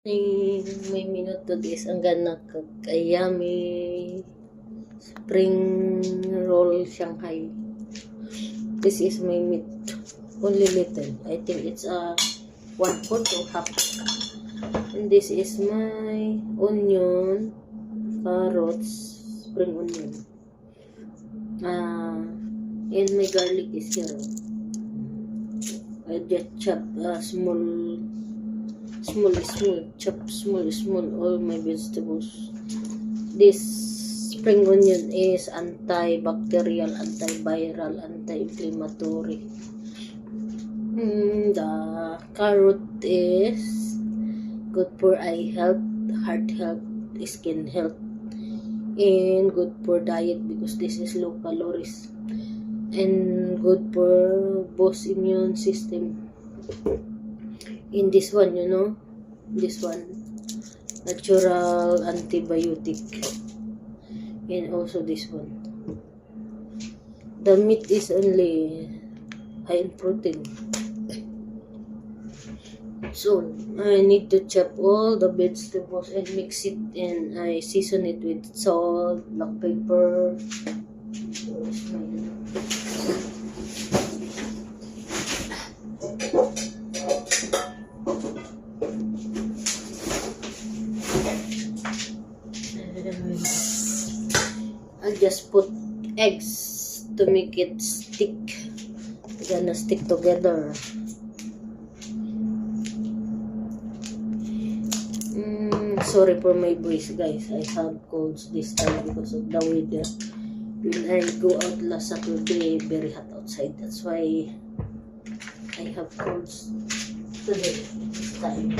May minuto this ang gana kayami spring roll Shanghai. This is my meat, only little. I think it's a 1/4 or half. And this is my onion, carrots, spring onion. And my garlic is here. I just chop small all my vegetables. This spring onion is antibacterial, antiviral, anti-inflammatory. The carrot is good for eye health, heart health, skin health, and good for diet because this is low calories and good for both immune system. In this one, this one natural antibiotic, and also this one. The meat is only high in protein. So I need to chop all the vegetables and mix it, and I season it with salt, black pepper. I just put eggs to make it stick. It's gonna stick together. Sorry for my voice, guys. I have colds this time because of the weather. When I go out last Saturday, very hot outside. That's why I have colds today, this time.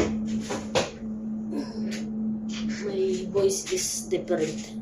My voice is different.